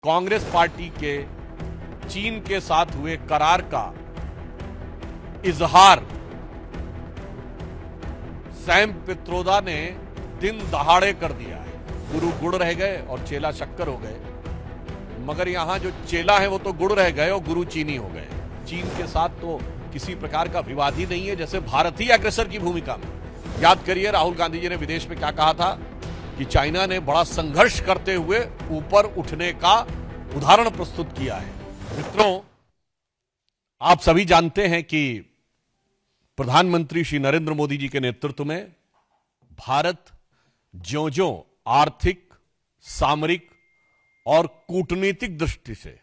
Congress party के चीन के साथ हुए करार का इजहार सैम पित्रोदा ने दिन दहाड़े कर दिया है। गुरु गुड़ रह गए और चेला शक्कर हो गए, मगर यहां जो चेला है वो तो गुड़ रह गए और गुरु चीनी हो गए। चीन के साथ तो किसी प्रकार का विवाद ही नहीं है, जैसे भारत ही अग्रेसर की भूमिका में। याद करिए राहुल गांधी जी ने विदेश में क्या कहा था कि चाइना ने बड़ा संघर्ष करते हुए ऊपर उठने का उदाहरण प्रस्तुत किया है। मित्रों, आप सभी जानते हैं कि प्रधानमंत्री श्री नरेंद्र मोदी जी के नेतृत्व में भारत ज्यों-ज्यों आर्थिक, सामरिक और कूटनीतिक दृष्टि से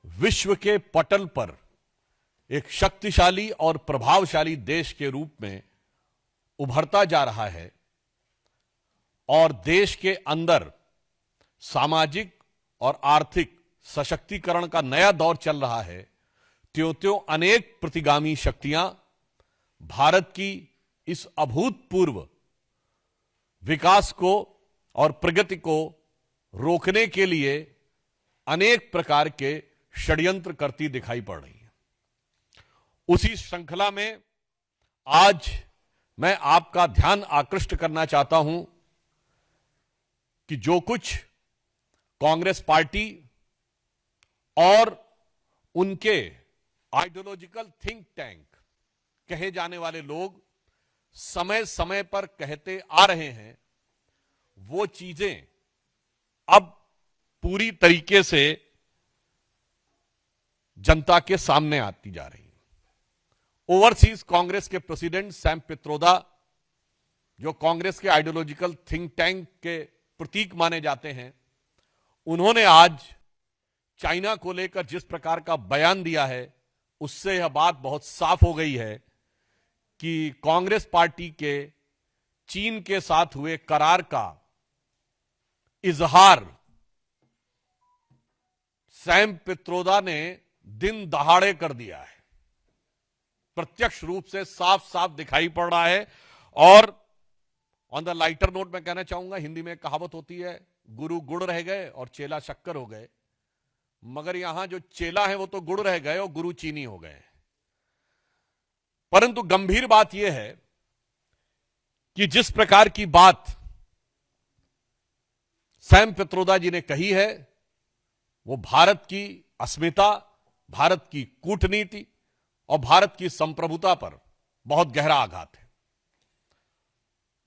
विश्व के पटल पर एक शक्तिशाली और प्रभावशाली देश के रूप में उभरता जा रहा है और देश के अंदर सामाजिक और आर्थिक सशक्तिकरण का नया दौर चल रहा है, त्यों-त्यों अनेक प्रतिगामी शक्तियां भारत की इस अभूतपूर्व विकास को और प्रगति को रोकने के लिए अनेक प्रकार के षड्यंत्र करती दिखाई पड़ रही है। उसी श्रृंखला में आज मैं आपका ध्यान आकृष्ट करना चाहता हूं कि जो कुछ कांग्रेस पार्टी और उनके आइडियोलॉजिकल थिंक टैंक कहे जाने वाले लोग समय समय पर कहते आ रहे हैं, वो चीजें अब पूरी तरीके से जनता के सामने आती जा रही हैं। ओवरसीज कांग्रेस के प्रेसिडेंट सैम पित्रोदा, जो कांग्रेस के आइडियोलॉजिकल थिंक टैंक के प्रतीक माने जाते हैं, उन्होंने आज चाइना को लेकर जिस प्रकार का बयान दिया है, उससे यह बात बहुत साफ हो गई है कि कांग्रेस पार्टी के चीन के साथ हुए करार का इजहार सैम पित्रोदा ने दिन दहाड़े कर दिया है। प्रत्यक्ष रूप से साफ साफ दिखाई पड़ रहा है। और ऑन द लाइटर नोट मैं कहना चाहूंगा, हिंदी में कहावत होती है, गुरु गुड़ रह गए और चेला शक्कर हो गए, मगर यहां जो चेला है वो तो गुड़ रह गए और गुरु चीनी हो गए। परंतु गंभीर बात यह है कि जिस प्रकार की बात सैम पित्रोदा जी ने कही है, वो भारत की अस्मिता, भारत की कूटनीति और भारत की संप्रभुता पर बहुत गहरा आघात है।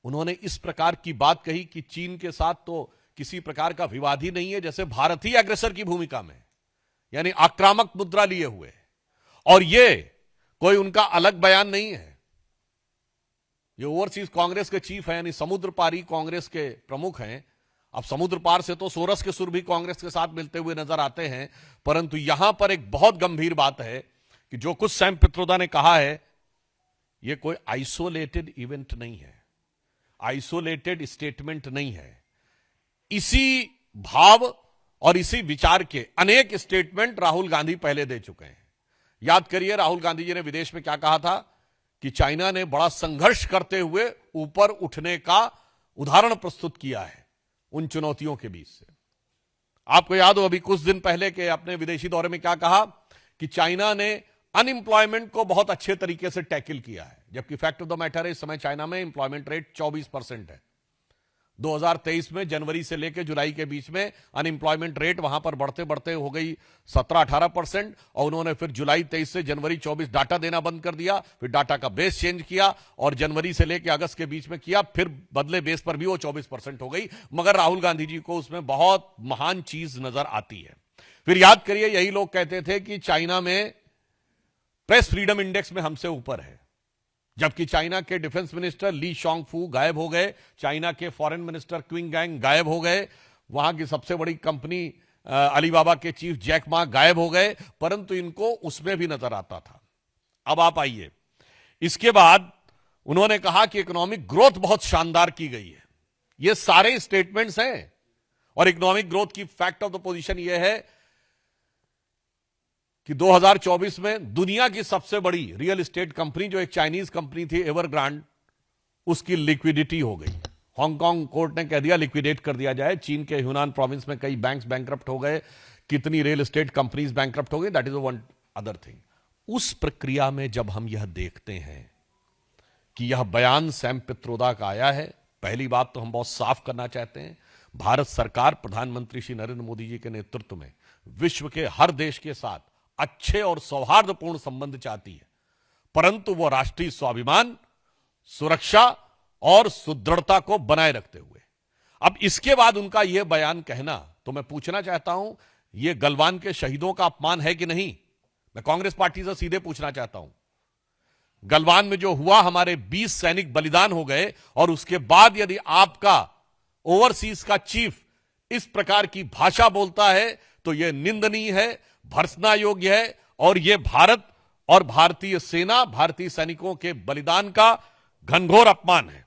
उन्होंने इस प्रकार की बात कही कि चीन के साथ तो किसी प्रकार का विवाद ही नहीं है, जैसे भारत ही अग्रेसर की भूमिका में, यानी आक्रामक मुद्रा लिए हुए। और यह कोई उनका अलग बयान नहीं है। ये ओवरसीज कांग्रेस के चीफ हैं, यानी समुद्र पारी कांग्रेस के प्रमुख हैं। अब समुद्र पार से तो सोरस के सुर भी कांग्रेस के साथ मिलते हुए नजर आते हैं, परंतु यहां पर एक बहुत गंभीर बात है कि जो कुछ सैम पित्रोदा ने कहा है, यह कोई आइसोलेटेड इवेंट नहीं है, आइसोलेटेड स्टेटमेंट नहीं है। इसी भाव और इसी विचार के अनेक स्टेटमेंट राहुल गांधी पहले दे चुके हैं। याद करिए राहुल गांधी जी ने विदेश में क्या कहा था कि चाइना ने बड़ा संघर्ष करते हुए ऊपर उठने का उदाहरण प्रस्तुत किया है उन चुनौतियों के बीच से। आपको याद हो अभी कुछ दिन पहले के अपने विदेशी दौरे में क्या कहा कि चाइना ने अनएम्प्लॉयमेंट को बहुत अच्छे तरीके से टैकल किया है, जबकि फैक्ट ऑफ द मैटर है इस समय चाइना में एम्प्लॉयमेंट रेट 24% है। 2023 में जनवरी से लेकर जुलाई के बीच में अनएम्प्लॉयमेंट रेट वहां पर बढ़ते बढ़ते हो गई 17-18%, और उन्होंने फिर जुलाई 23 से जनवरी 24 डाटा देना बंद कर दिया, फिर डाटा का बेस चेंज किया और जनवरी से लेकर अगस्त के बीच में किया, फिर बदले बेस पर भी वो 24% हो गई। मगर राहुल गांधी जी को उसमें बहुत महान चीज नजर आती है। फिर याद करिए यही लोग कहते थे कि चाइना में प्रेस फ्रीडम इंडेक्स में हमसे ऊपर है, जबकि चाइना के डिफेंस मिनिस्टर ली शॉन्गफू गायब हो गए, चाइना के फॉरेन मिनिस्टर क्विंग गैंग गायब हो गए, वहां की सबसे बड़ी कंपनी अलीबाबा के चीफ जैक मा गायब हो गए, परंतु इनको उसमें भी नजर आता था। अब आप आइए, इसके बाद उन्होंने कहा कि इकोनॉमिक ग्रोथ बहुत शानदार की गई है। ये सारे स्टेटमेंट्स हैं, और इकोनॉमिक ग्रोथ की फैक्ट ऑफ द पोजीशन यह है कि 2024 में दुनिया की सबसे बड़ी रियल एस्टेट कंपनी, जो एक चाइनीज कंपनी थी एवरग्रांड, उसकी लिक्विडिटी हो गई। हांगकांग कोर्ट ने कह दिया लिक्विडेट कर दिया जाए। चीन के ह्यूनान प्रोविंस में कई बैंक्स बैंकरप्ट हो गए, कितनी रियल एस्टेट कंपनीज बैंकरप्ट हो गई, that is one other thing. उस प्रक्रिया में जब हम यह देखते हैं कि यह बयान सैम पित्रोदा का आया है, पहली बात तो हम बहुत साफ करना चाहते हैं, भारत सरकार प्रधानमंत्री श्री नरेंद्र मोदी जी के नेतृत्व में विश्व के हर देश के साथ अच्छे और सौहार्दपूर्ण संबंध चाहती है, परंतु वह राष्ट्रीय स्वाभिमान, सुरक्षा और सुदृढ़ता को बनाए रखते हुए। अब इसके बाद उनका यह बयान कहना, तो मैं पूछना चाहता हूं, यह गलवान के शहीदों का अपमान है कि नहीं? मैं कांग्रेस पार्टी से सीधे पूछना चाहता हूं। गलवान में जो हुआ, हमारे 20 सैनिक बलिदान हो गए, और उसके बाद यदि आपका ओवरसीज का चीफ इस प्रकार की भाषा बोलता है तो यह निंदनीय है, भर्त्सना योग्य है, और यह भारत और भारतीय सेना, भारतीय सैनिकों के बलिदान का घनघोर अपमान है।